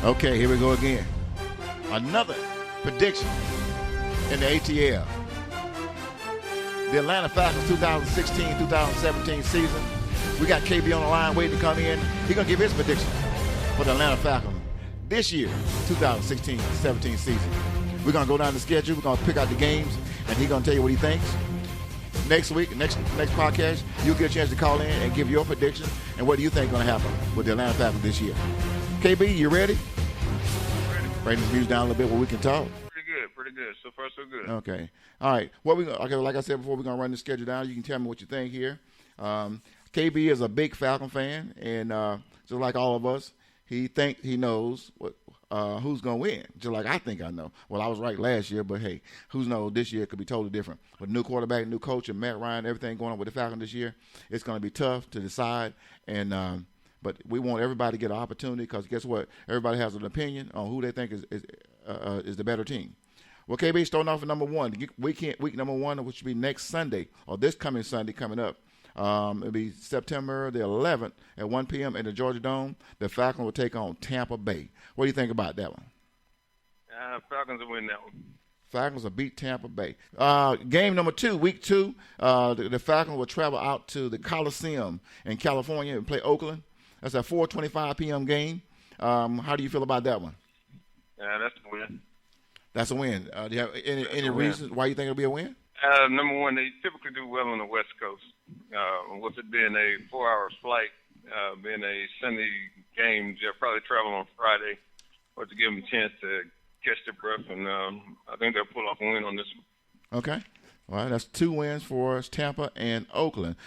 Okay, here we go again. Another prediction in the ATL. The Atlanta Falcons 2016-2017 season. We got KB on the line waiting to come in. He's going to give his prediction for the Atlanta Falcons this year, 2016-17 season. We're going to go down the schedule. We're going to pick out the games, and he's going to tell you what he thinks. Next week, next podcast, you'll get a chance to call in and give your prediction and what do you think is going to happen with the Atlanta Falcons this year. KB, you ready? Ready. Bring the views down a little bit where we can talk. Pretty good. So far, so good. Okay. All right. Like I said before, we're going to run the schedule down. You can tell me what you think here. KB is a big Falcon fan, and just like all of us, he knows who's going to win, just like I think I know. Well, I was right last year, but hey, who knows, this year could be totally different. With new quarterback, new coach, and Matt Ryan, everything going on with the Falcons this year, it's going to be tough to decide. And but we want everybody to get an opportunity because guess what? Everybody has an opinion on who they think is the better team. Well, KB, starting off at number one, week number one, which will be next Sunday, or this coming Sunday coming up. It'll be September the 11th at 1 p.m. in the Georgia Dome. The Falcons will take on Tampa Bay. What do you think about that one? Falcons will win that one. Falcons will beat Tampa Bay. Game number two, week two, the Falcons will travel out to the Coliseum in California and play Oakland. That's a 4:25 p.m. game. How do you feel about that one? That's a win. That's a win. Do you have any reasons why you think it'll be a win? Number one, they typically do well on the West Coast. With it being a 4-hour flight, being a Sunday game, they'll probably travel on Friday, or to give them a chance to catch their breath, and I think they'll pull off a win on this one. Okay. All right, that's 2 wins for us, Tampa and Oakland.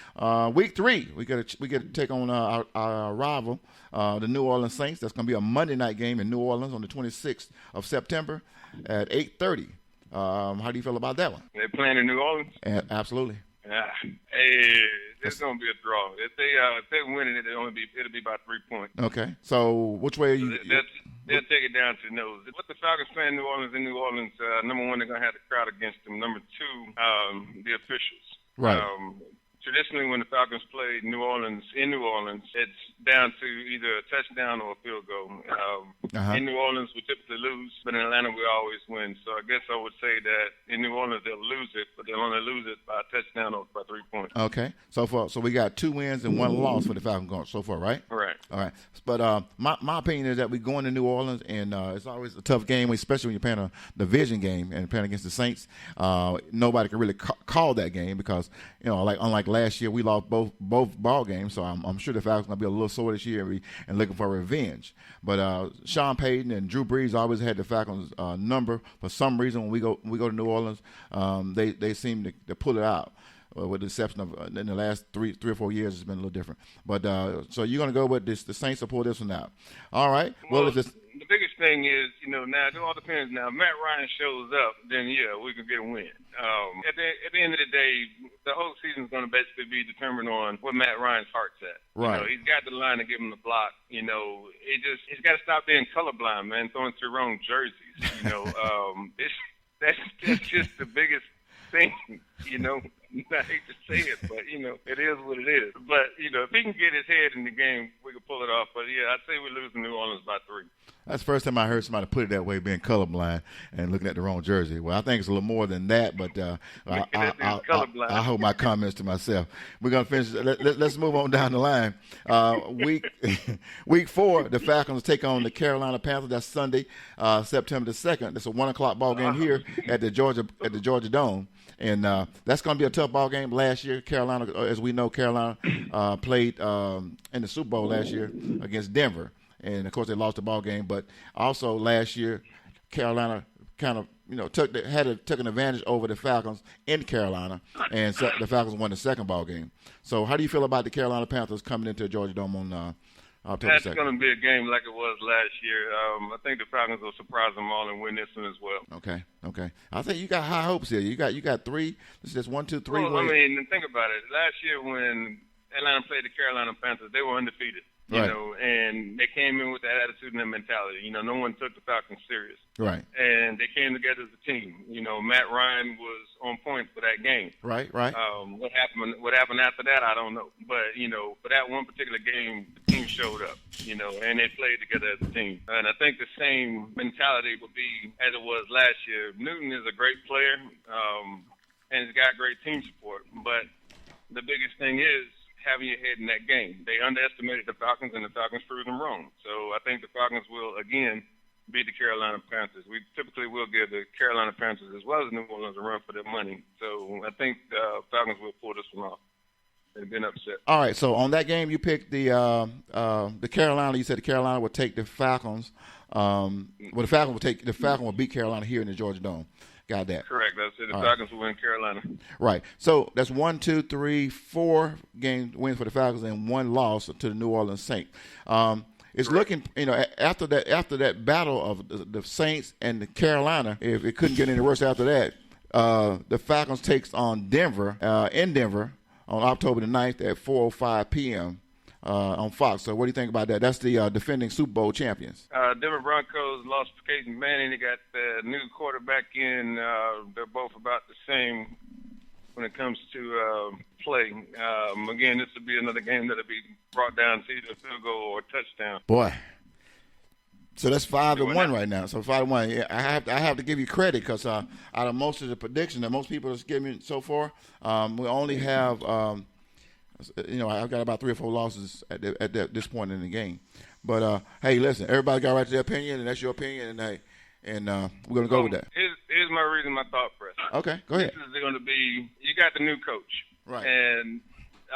Week three, we get to take on our rival, the New Orleans Saints. That's going to be a Monday night game in New Orleans on the 26th of September at 8:30. How do you feel about that one? They're playing in New Orleans? Absolutely. It's going to be a draw. If they win it, it'll be about 3 points. Okay. So which way are you? They'll take it down to the nose. What the Falcons play in New Orleans, number one, they're going to have the crowd against them. Number two, the officials. Right. Traditionally, when the Falcons play in New Orleans, it's down to either a touchdown or a field goal. In New Orleans, we typically lose, but in Atlanta, we always win. So I guess I would say that in New Orleans, they'll lose it, but they'll only lose it by a touchdown or by 3 points. Okay. So we got 2 wins and 1 loss for the Falcons so far, right? Right. All right. But my opinion is that we're going to New Orleans, and it's always a tough game, especially when you're playing a division game and playing against the Saints. Nobody can really call that game because, unlike last year, we lost both ball games, so I'm sure the Falcons are going to be a little sore this year and looking for revenge. But Sean Payton and Drew Brees always had the Falcons' number. For some reason, when we go to New Orleans, they seem to pull it out. With the exception of in the last three or 4 years, it's been a little different. But so you're going to go with this? The Saints will pull this one out. All right. Well, the biggest thing is, now it all depends. Now, if Matt Ryan shows up, then yeah, we can get a win. At the end of the day, the whole season is going to basically be determined on what Matt Ryan's heart's at. Right. He's got the line to give him the block. He's got to stop being colorblind, man, throwing to the wrong jerseys. That's just the biggest thing. I hate to say it, but it is what it is. But if he can get his head in the game, we can pull it off. But yeah, I'd say we lose in New Orleans by 3. That's the first time I heard somebody put it that way, being colorblind and looking at the wrong jersey. Well, I think it's a little more than that, but I hold my comments to myself. We're going to finish. Let's move on down the line. Week 4, the Falcons take on the Carolina Panthers. That's Sunday, September the 2nd. It's a 1:00 ball game here at the Georgia Dome. And that's going to be a tough ball game. Last year, Carolina, as we know, played in the Super Bowl last year against Denver. And, of course, they lost the ball game. But also last year, Carolina kind of, took an advantage over the Falcons in Carolina. And so the Falcons won the second ball game. So how do you feel about the Carolina Panthers coming into the Georgia Dome on October 2nd? That's going to be a game like it was last year. I think the Falcons will surprise them all and win this one as well. Okay. I think you got high hopes here. You got 3. This is just 1, 2, 3. Well, think about it. Last year when Atlanta played the Carolina Panthers, they were undefeated. Right. And they came in with that attitude and that mentality. No one took the Falcons serious. Right. And they came together as a team. Matt Ryan was on point for that game. Right. What happened after that, I don't know. But, for that one particular game, the team showed up, and they played together as a team. And I think the same mentality would be as it was last year. Newton is a great player, and he's got great team support. But the biggest thing is having your head in that game. They underestimated the Falcons, and the Falcons proved them wrong. So I think the Falcons will, again, beat the Carolina Panthers. We typically will give the Carolina Panthers as well as New Orleans a run for their money. So I think the Falcons will pull this one off. They've been upset. All right, so on that game, you picked the Carolina. You said the Carolina would take the Falcons. The Falcons will beat Carolina here in the Georgia Dome. Got that? Correct. I said the Falcons will win Carolina. Right. So that's 1, 2, 3, 4 game wins for the Falcons and 1 loss to the New Orleans Saints. It's looking, after that battle of the Saints and the Carolina, if it couldn't get any worse after that, the Falcons takes on Denver in Denver on October the 9th at 4:05 p.m. On Fox. So what do you think about that? That's the defending Super Bowl champions. Denver Broncos lost Peyton Manning. They got the new quarterback in. They're both about the same when it comes to play. Again, this will be another game that'll be brought down to either a field goal or a touchdown. Boy. So that's 5-1 right now. So 5-1. Yeah, I have to give you credit because out of most of the predictions that most people are giving so far, we only have I've got about 3 or 4 losses at this point in the game. But hey, listen, everybody got right to their opinion, and that's your opinion, and we're gonna go with that. Here's my reason, my thought process. Okay, go ahead. This is going to be you got the new coach, right? And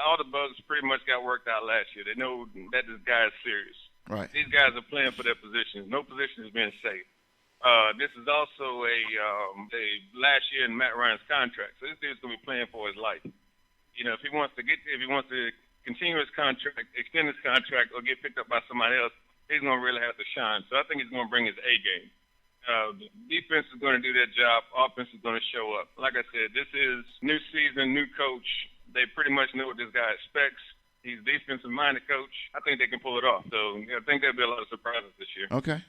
all the bugs pretty much got worked out last year. They know that this guy is serious. Right. These guys are playing for their positions. No position is being safe. This is also a last year in Matt Ryan's contract, so this dude's going to be playing for his life. If he wants to continue his contract, extend his contract, or get picked up by somebody else, he's going to really have to shine. So I think he's going to bring his A game. The defense is going to do their job. Offense is going to show up. Like I said, this is new season, new coach. They pretty much know what this guy expects. He's a defensive-minded coach. I think they can pull it off. So I think there'll be a lot of surprises this year. Okay.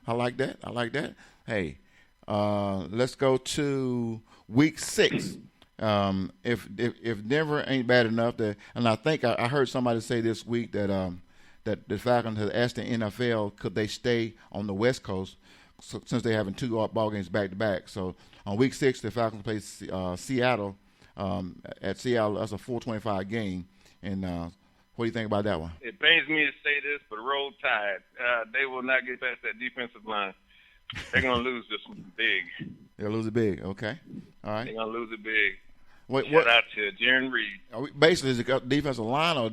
I like that. Hey, let's go to Week 6. If Denver ain't bad enough, and I think I heard somebody say this week that the Falcons have asked the NFL could they stay on the West Coast since they're having 2 ball games back to back. So on Week 6, the Falcons play Seattle at Seattle. That's a 4:25 game. And what do you think about that one? It pains me to say this, but Roll Tide, they will not get past that defensive line. They're going to lose this one big. They'll lose it big. Okay. All right. They're going to lose it big. Shout out to Jaron Reed. Basically, is it defensive line, or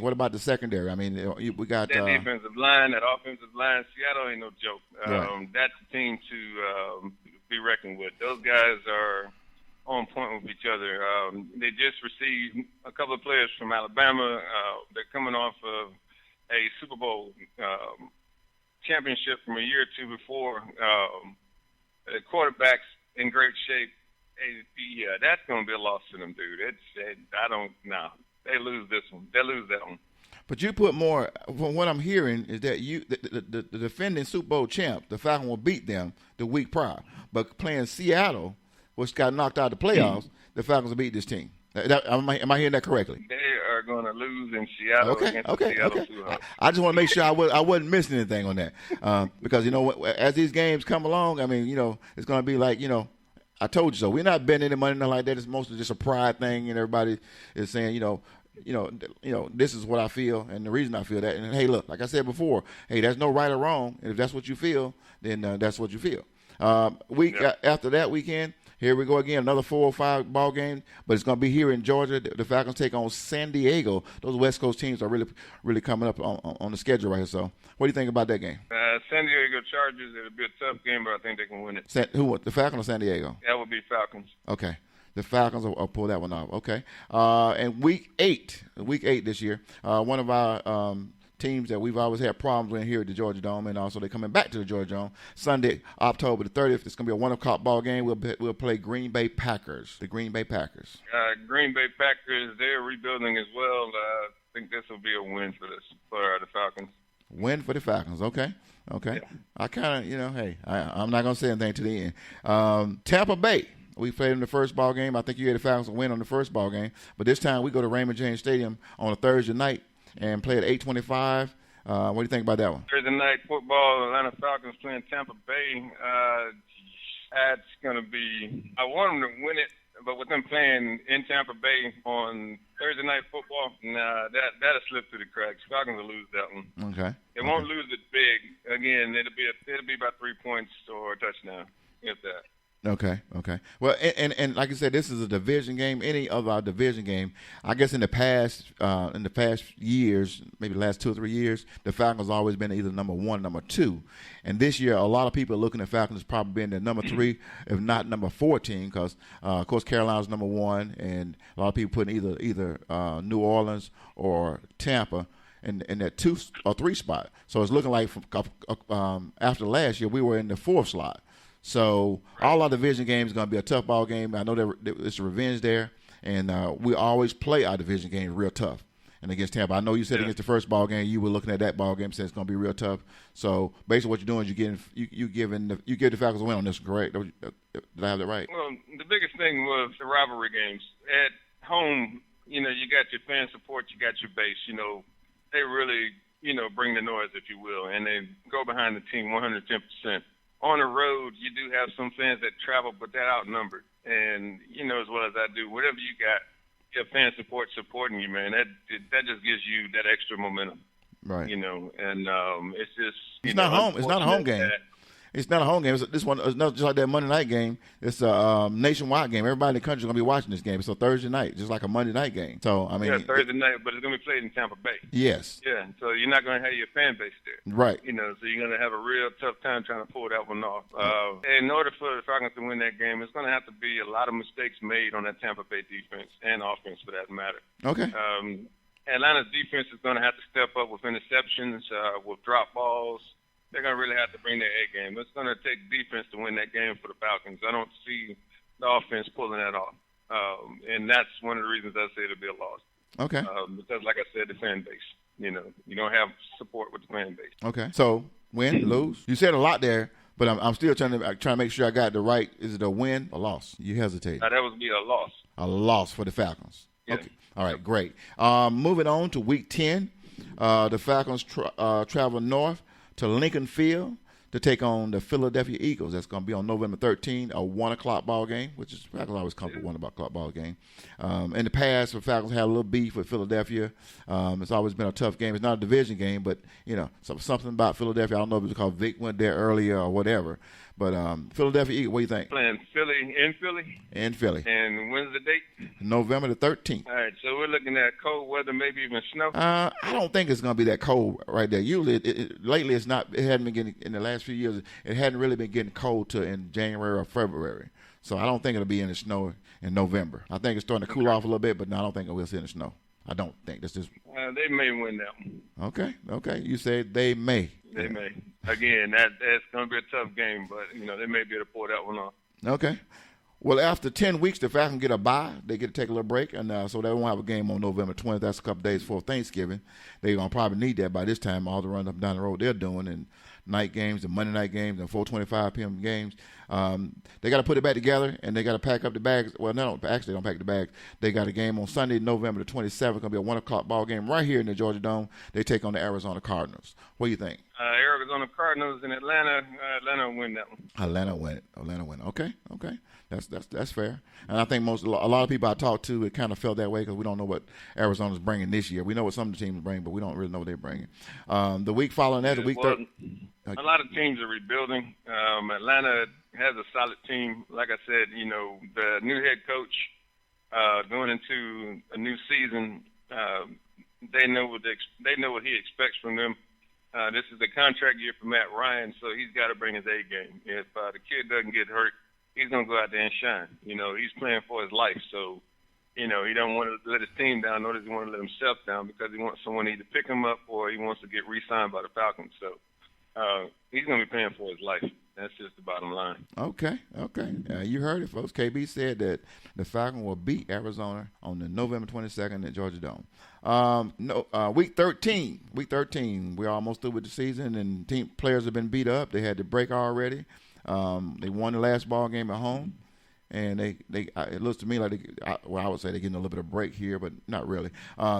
what about the secondary? I mean, we got that defensive line, that offensive line. Seattle ain't no joke. Right. That's a team to be reckoned with. Those guys are on point with each other. They just received a couple of players from Alabama. They're coming off of a Super Bowl championship from a year or two before. The quarterback's in great shape. That's going to be a loss to them, dude. They lose this one. They lose that one. But you put more. From what I'm hearing is that the defending Super Bowl champ, the Falcons will beat them the week prior. But playing Seattle, which got knocked out of the playoffs, the Falcons will beat this team. Am I hearing that correctly? They are going to lose in Seattle. Okay. I just want to make sure I wasn't missing anything on that because as these games come along, I mean it's going to be like I told you so. We're not betting any money nothing like that. It's mostly just a pride thing, and everybody is saying this is what I feel and the reason I feel that. And hey, look, like I said before, hey, there's no right or wrong. And if that's what you feel, then that's what you feel. After that weekend, here we go again, another 4 or 5 ball game, but it's going to be here in Georgia. The Falcons take on San Diego. Those West Coast teams are really, really coming up on the schedule right here. So, what do you think about that game? San Diego Chargers. It'll be a tough game, but I think they can win it. The Falcons or San Diego? That would be Falcons. Okay. The Falcons will pull that one off. Okay. And week 8 this year, one of our teams that we've always had problems with here at the Georgia Dome, and also they're coming back to the Georgia Dome Sunday, October the 30th. It's going to be a 1 o'clock ball game. We'll play Green Bay Packers. The Green Bay Packers. Green Bay Packers, they're rebuilding as well. I think this will be a win for the Falcons. Win for the Falcons. Okay. Yeah. I kind of, hey, I'm not going to say anything to the end. Tampa Bay. We played in the first ball game. I think you had the Falcons win on the first ball game. But this time we go to Raymond James Stadium on a Thursday night and play at 8:25. What do you think about that one? Thursday night football, Atlanta Falcons playing Tampa Bay. That's going to be – I want them to win it, but with them playing in Tampa Bay on Thursday night football, that'll slip through the cracks. Falcons will lose that one. Okay. They won't lose it big. Again, it'll be about 3 points or a touchdown, if that. Okay. Well, and like I said, this is a division game. Any of our division game, I guess in the past years, maybe the last 2 or 3 years, the Falcons always been either number 1, number 2. And this year, a lot of people are looking at Falcons probably being the number 3, if not number 14, because of course Carolina's number 1, and a lot of people putting either New Orleans or Tampa in that 2 or 3 spot. So it's looking like after last year we were in the 4th slot. So all our division games are going to be a tough ball game. I know it's a revenge there, and we always play our division games real tough. And against Tampa, I know you said against the first ball game you were looking at that ball game saying it's going to be real tough. So basically, what you're doing is you give the Falcons a win on this, correct? Did I have that right? Well, the biggest thing was the rivalry games at home. You got your fan support, you got your base. They really bring the noise, if you will, and they go behind the team 110%. On the road, you do have some fans that travel, but they're outnumbered. And as well as I do, whatever you got, your fan support supporting you, man. That just gives you that extra momentum, right? And it's just it's not home. It's not a home game. It's not a home game. This one is not just like that Monday night game. It's a nationwide game. Everybody in the country is going to be watching this game. It's a Thursday night, just like a Monday night game. So, I mean, Thursday night, but it's going to be played in Tampa Bay. Yes. Yeah, so you're not going to have your fan base there. Right. So you're going to have a real tough time trying to pull that one off. In order for the Falcons to win that game, it's going to have to be a lot of mistakes made on that Tampa Bay defense and offense, for that matter. Okay. Atlanta's defense is going to have to step up with interceptions, with drop balls. They're going to really have to bring their A game. It's going to take defense to win that game for the Falcons. I don't see the offense pulling that off. And that's one of the reasons I say it'll be a loss. Okay. Because, like I said, the fan base. You don't have support with the fan base. Okay. So, win, lose? You said a lot there, but I'm still trying to make sure I got the right. Is it a win or loss? You hesitate. That would be a loss. A loss for the Falcons. Yeah. Okay. All right, great. Moving on to Week 10, the Falcons travel north to Lincoln Field to take on the Philadelphia Eagles. That's going to be on November 13th, a 1 o'clock ball game, which is Falcons always come for 1 o'clock ball game. In the past, the Falcons had a little beef with Philadelphia. It's always been a tough game. It's not a division game, but, something about Philadelphia. I don't know if it's because Vic went there earlier or whatever. But Philadelphia Eagles, what do you think? Playing in Philly? In Philly. And when's the date? November the 13th. All right, so we're looking at cold weather, maybe even snow? I don't think it's going to be that cold right there. Usually, lately it's not. It hadn't been getting, in the last few years, it hadn't really been getting cold till in January or February. So I don't think it'll be in the snow in November. I think it's starting to cool off a little bit, but no, I don't think we'll see in the snow. I don't think. That's just. They may win that one. Okay. You said they may. They may. Again, that's going to be a tough game, but, they may be able to pull that one off. Okay. Well, after 10 weeks, the Falcons get a bye. They get to take a little break, and so they won't have a game on November 20th. That's a couple days before Thanksgiving. They're going to probably need that by this time, all the run up and down the road they're doing, and night games and Monday night games and 4:25 p.m. games. They got to put it back together, and they got to pack up the bags. Well, they don't pack the bags. They got a game on Sunday, November the 27th. It's going to be a 1 o'clock ball game right here in the Georgia Dome. They take on the Arizona Cardinals. What do you think? Arizona Cardinals in Atlanta. Atlanta will win that one. Atlanta win. Okay. That's fair. And I think a lot of people I talked to, it kind of felt that way because we don't know what Arizona's bringing this year. We know what some of the teams bring, but we don't really know what they're bringing. The week following that, a lot of teams are rebuilding. Atlanta has a solid team. Like I said, the new head coach going into a new season, they know what he expects from them. This is the contract year for Matt Ryan, so he's got to bring his A game. If the kid doesn't get hurt, he's going to go out there and shine. He's playing for his life, so he don't want to let his team down, nor does he want to let himself down because he wants someone to either pick him up or he wants to get re-signed by the Falcons. So he's going to be paying for his life. That's just the bottom line. Okay. You heard it, folks. KB said that the Falcons will beat Arizona on the November 22nd at Georgia Dome. Week 13. We're almost through with the season, and team players have been beat up. They had the break already. They won the last ball game at home, and it looks to me like I would say they're getting a little bit of break here, but not really.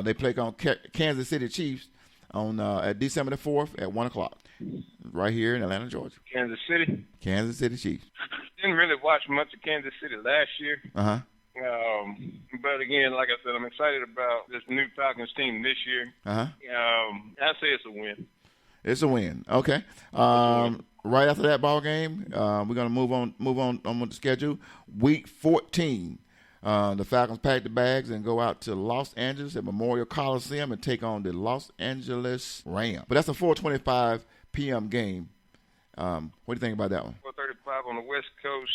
They play on Kansas City Chiefs on at December the 4th at 1 o'clock, right here in Atlanta, Georgia. Kansas City. Kansas City Chiefs. Didn't really watch much of Kansas City last year. Uh-huh. But again, like I said, I'm excited about this new Falcons team this year. Uh-huh. I say it's a win. It's a win. Okay. Right after that ball game, we're gonna move on with the schedule. Week 14. The Falcons pack the bags and go out to Los Angeles at Memorial Coliseum and take on the Los Angeles Rams. But that's a 4:25 p.m. game. What do you think about that one? 4:35 on the West Coast.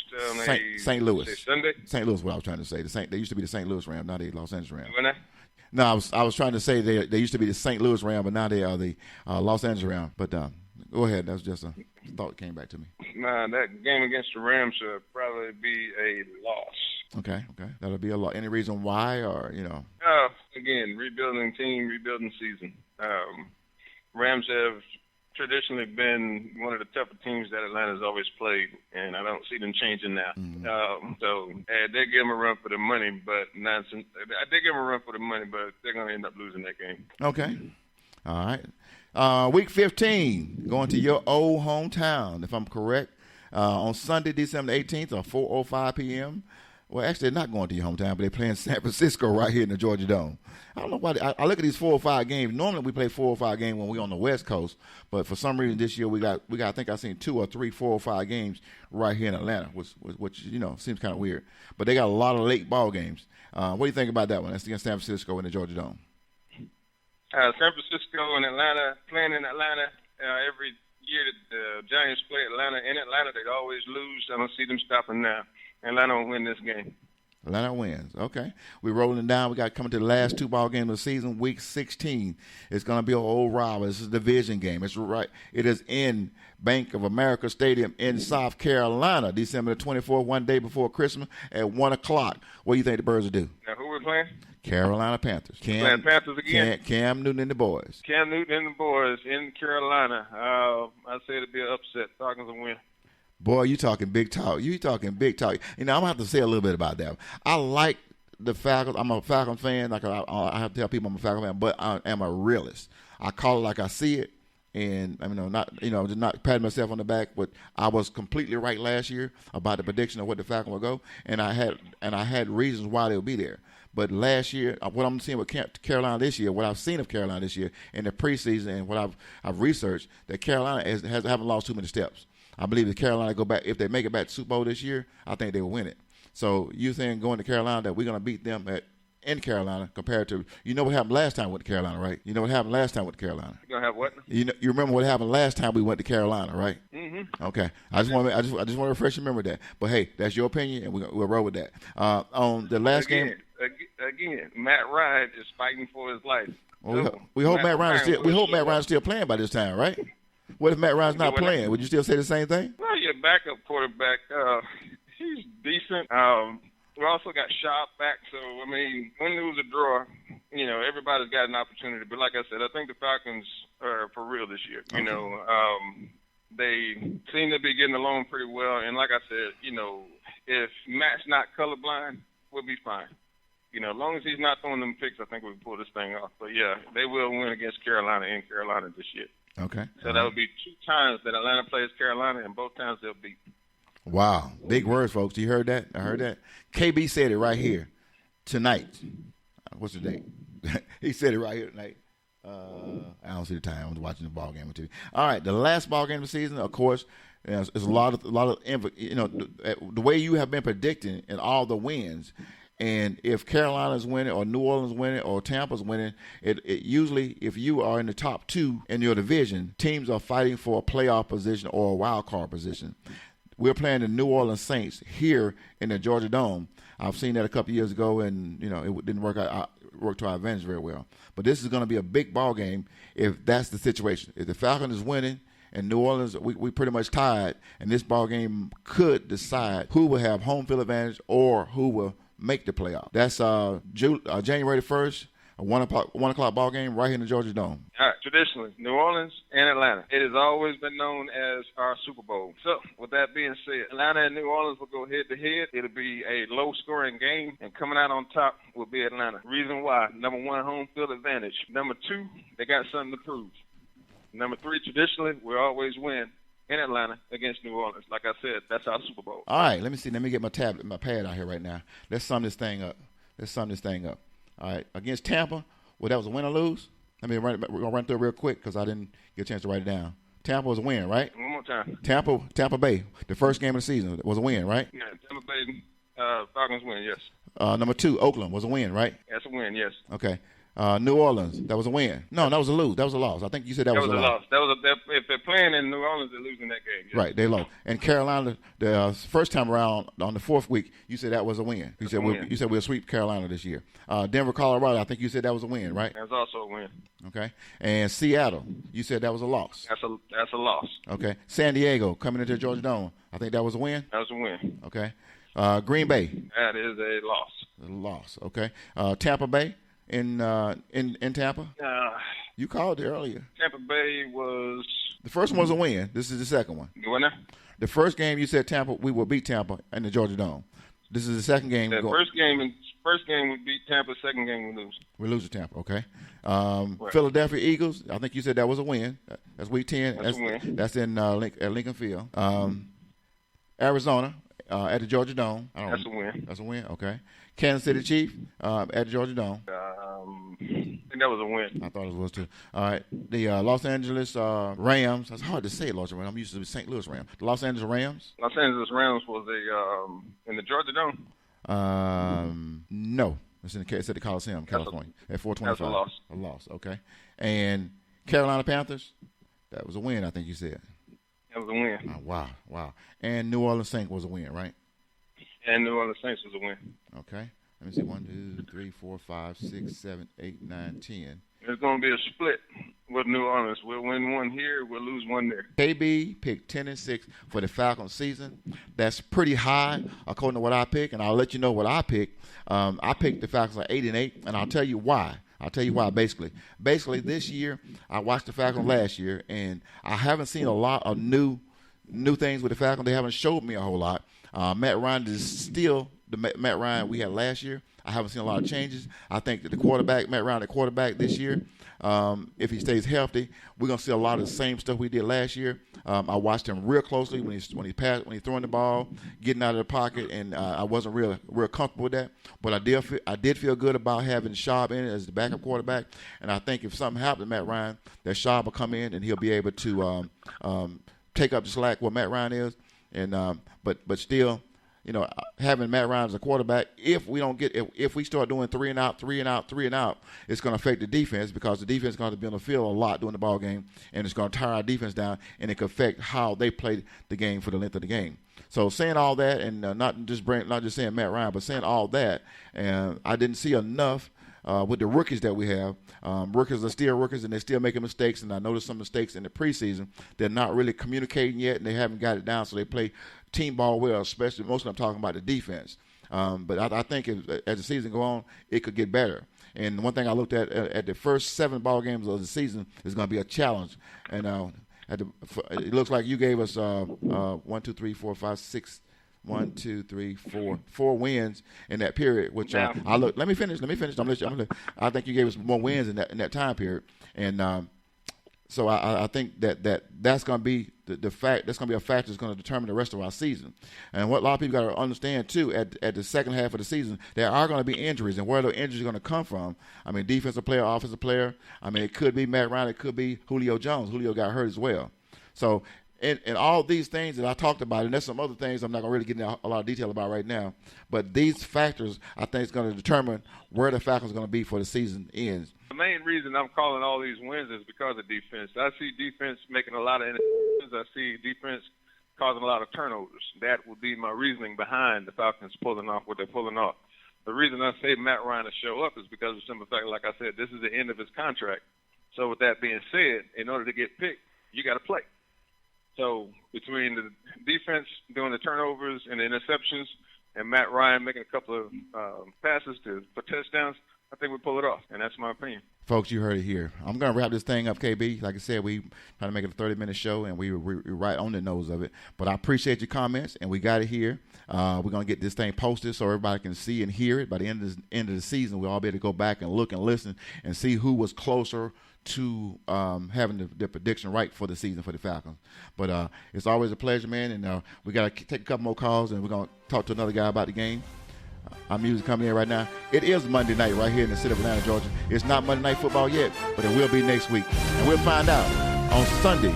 St. Louis. Sunday. St. Louis. What I was trying to say. They used to be the St. Louis Rams. Now they Los Angeles Rams. When No, I was trying to say they used to be the St. Louis Rams, but now they are the Los Angeles Rams. But go ahead. That's just a thought that came back to me. Nah, that game against the Rams should probably be a loss. Okay. That'll be a lot. Any reason why, or Again, rebuilding team, rebuilding season. Rams have traditionally been one of the tougher teams that Atlanta's always played, and I don't see them changing now. Mm-hmm. So they give them a run for the money, but they give them a run for the money, but they're going to end up losing that game. Okay. All right. Week 15, going to your old hometown, if I'm correct, on Sunday, December 18th, at 4:05 p.m. Well, actually, they're not going to your hometown, but they're playing San Francisco right here in the Georgia Dome. I don't know why. I look at these 4 or 5 games. Normally, we play 4 or 5 games when we're on the West Coast, but for some reason this year we got. I think I've seen 2 or 3, 4 or 5 games right here in Atlanta, which seems kind of weird. But they got a lot of late ball games. What do you think about that one? That's against San Francisco in the Georgia Dome. San Francisco and Atlanta, playing in Atlanta every year that the Giants play Atlanta in Atlanta, they always lose. I don't see them stopping now. Atlanta will win this game. Atlanta wins. Okay. We're rolling down. We got coming to the last 2 ball games of the season, week 16. It's going to be an old rival. This is a division game. It's right. It is in Bank of America Stadium in South Carolina, December the 24th, one day before Christmas at 1 o'clock. What do you think the Birds will do? Now, who we're playing? Carolina Panthers. Playing Panthers again? Cam Newton and the boys. Cam Newton and the boys in Carolina. I say it'll be an upset. Falcons will win. Boy, you talking big talk. You talking big talk. I'm going to have to say a little bit about that. I like the Falcons. I'm a Falcons fan. Like I have to tell people I'm a Falcons fan, but I am a realist. I call it like I see it. And just not patting myself on the back, but I was completely right last year about the prediction of what the Falcons would go, and I had reasons why they would be there. But last year, what I'm seeing with Carolina this year, what I've seen of Carolina this year in the preseason, and what I've researched, that Carolina haven't lost too many steps. I believe that Carolina go back, if they make it back to Super Bowl this year, I think they will win it. So you saying going to Carolina that we're going to beat them in Carolina compared to, what happened last time with Carolina, right? You know what happened last time with Carolina? You're going to have what? You remember what happened last time we went to Carolina, right? Mm-hmm. Okay. I just want to refresh your memory of that. But hey, that's your opinion, and we'll roll with that. On the last game. Again, Matt Ryan is fighting for his life. Well, we hope Matt Ryan's still playing by this time, right? What if Matt Ryan's not playing? Would you still say the same thing? Well, your backup quarterback, he's decent. We also got Schaub back, so, win, lose, or draw, everybody's got an opportunity. But like I said, I think the Falcons are for real this year. Okay. They seem to be getting along pretty well. And like I said, if Matt's not colorblind, we'll be fine. As long as he's not throwing them picks, I think we can pull this thing off. But, yeah, they will win against Carolina in Carolina this year. Okay. So that would be 2 times that Atlanta plays Carolina, and both times they'll beat. Wow. Big words, folks. You heard that? I heard that. KB said it right here tonight. What's the date? He said it right here tonight. I don't see the time. I'm watching the ball game with you. All right. The last ball game of the season, of course, is a lot of the way you have been predicting and all the wins. And if Carolina's winning or New Orleans winning or Tampa's winning, it usually, if you are in the top 2 in your division, teams are fighting for a playoff position or a wild card position. We're playing the New Orleans Saints here in the Georgia Dome. I've seen that a couple years ago, and it didn't work to our advantage very well. But this is going to be a big ball game if that's the situation. If the Falcons is winning and New Orleans, we pretty much tied, and this ball game could decide who will have home field advantage or who will make the playoff. That's January the 1st. A 1 o'clock ball game right here in the Georgia Dome. All right, traditionally, New Orleans and Atlanta. It has always been known as our Super Bowl. So, with that being said, Atlanta and New Orleans will go head-to-head. It'll be a low-scoring game, and coming out on top will be Atlanta. Reason why, number one, home field advantage. Number two, they got something to prove. Number three, traditionally, we always win in Atlanta against New Orleans. Like I said, that's our Super Bowl. All right, let me see. Let me get my tablet, my pad out here right now. Let's sum this thing up. All right, against Tampa, well, that was a win or lose? We're going to run through it real quick because I didn't get a chance to write it down. Tampa was a win, right? One more time. Tampa Bay, the first game of the season, was a win, right? Yeah, Tampa Bay Falcons win, yes. Number 2, Oakland was a win, right? That's a win, yes. Okay. New Orleans, that was a win. No, that was a lose. That was a loss. I think you said that was a loss. If they're playing in New Orleans, they're losing that game. Yes. Right, they lost. And Carolina, the first time around on the 4th week, you said that was a win. You said we'll sweep Carolina this year. Denver, Colorado, I think you said that was a win, right? That's also a win. Okay. And Seattle, you said that was a loss. That's a loss. Okay. San Diego coming into the Georgia Dome, I think that was a win. That was a win. Okay. Green Bay. That is a loss. A loss. Okay. Tampa Bay. In Tampa? You called it earlier. Tampa Bay was... The first one was a win. This is the second one. You winner? The first game you said Tampa, we will beat Tampa in the Georgia Dome. This is the second game. First game we beat Tampa, second game we lose. We lose to Tampa, okay. Right. Philadelphia Eagles, I think you said that was a win. That's week 10. That's a win. That's in at Lincoln Field. Arizona at the Georgia Dome. That's a win. That's a win, okay. Kansas City Chiefs at the Georgia Dome. I think that was a win. I thought it was too. All right. The Los Angeles Rams. That's hard to say, Los Angeles Rams. I'm used to the St. Louis Rams. The Los Angeles Rams. Los Angeles Rams was in the Georgia Dome. No. It's at the Coliseum, California, at 425. That's a loss. A loss, okay. And Carolina Panthers. That was a win, I think you said. That was a win. Oh, wow. And New Orleans Saints was a win, right? And New Orleans Saints was a win. Okay. Let me see. 1, 2, 3, 4, 5, 6, 7, 8, 9, 10. It's going to be a split with New Orleans. We'll win one here. We'll lose one there. KB picked 10-6 for the Falcons season. That's pretty high according to what I picked, and I'll let you know what I picked. I picked the Falcons at 8-8, and I'll tell you why. Basically, this year, I watched the Falcons last year, and I haven't seen a lot of new things with the Falcons. They haven't showed me a whole lot. Matt Ryan is still the Matt Ryan we had last year. I haven't seen a lot of changes. I think that Matt Ryan, the quarterback this year, if he stays healthy, we're gonna see a lot of the same stuff we did last year. I watched him real closely when he's throwing the ball, getting out of the pocket, and I wasn't real comfortable with that. But I did feel good about having Schaub in it as the backup quarterback, and I think if something happened to Matt Ryan, that Schaub will come in and he'll be able to take up the slack where Matt Ryan is, and but still. Having Matt Ryan as a quarterback, if we start doing 3 and out, it's going to affect the defense because the defense is going to be on the field a lot during the ball game, and it's going to tire our defense down, and it could affect how they play the game for the length of the game. So saying all that, and not just saying Matt Ryan, but saying all that, and I didn't see enough with the rookies that we have. Rookies are still rookies, and they're still making mistakes, and I noticed some mistakes in the preseason. They're not really communicating yet, and they haven't got it down, so they play team ball well, especially most of them talking about the defense. But I think as the season go on, it could get better. And one thing I looked at the first 7 ball games of the season is going to be a challenge. And it looks like you gave us 1, 2, 3, 4, 5, 6. 1, 2, 3, 4 wins in that period. Which I look. Let me finish. I think you gave us more wins in that time period, and so I think that's going to be the fact. That's going to be a factor that's going to determine the rest of our season. And what a lot of people got to understand too, at the second half of the season, there are going to be injuries, and where the injuries are going to come from. I mean, defensive player, offensive player. I mean, it could be Matt Ryan. It could be Julio Jones. Julio got hurt as well. So. And all these things that I talked about, and there's some other things I'm not going to really get into a lot of detail about right now, but these factors I think is going to determine where the Falcons are going to be for the season ends. The main reason I'm calling all these wins is because of defense. I see defense making a lot of interceptions. I see defense causing a lot of turnovers. That would be my reasoning behind the Falcons pulling off what they're pulling off. The reason I say Matt Ryan to show up is because of the simple fact, like I said, this is the end of his contract. So with that being said, in order to get picked, you got to play. So between the defense doing the turnovers and the interceptions and Matt Ryan making a couple of passes for touchdowns, I think we pull it off, and that's my opinion. Folks, you heard it here. I'm going to wrap this thing up, KB. Like I said, we try to make it a 30-minute show, and we're right on the nose of it. But I appreciate your comments, and we got it here. We're going to get this thing posted so everybody can see and hear it. By the end of the season, we'll all be able to go back and look and listen and see who was closer to having the prediction right for the season for the Falcons. But it's always a pleasure, man, and we got to take a couple more calls, and we're going to talk to another guy about the game. Our music coming in right now. It is Monday night right here in the city of Atlanta, Georgia. It's not Monday Night Football yet, but it will be next week. And we'll find out on Sunday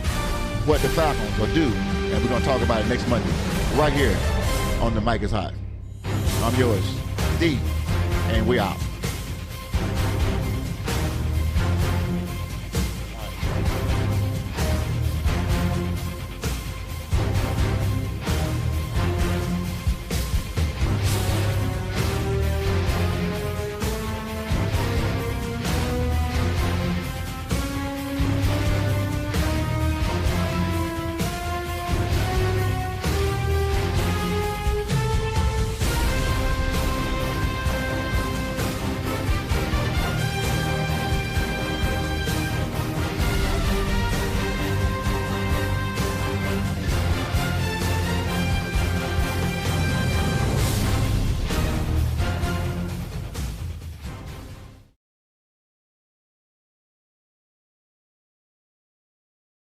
what the Falcons will do, and we're going to talk about it next Monday right here on The Mic is Hot. I'm yours, D, and we out.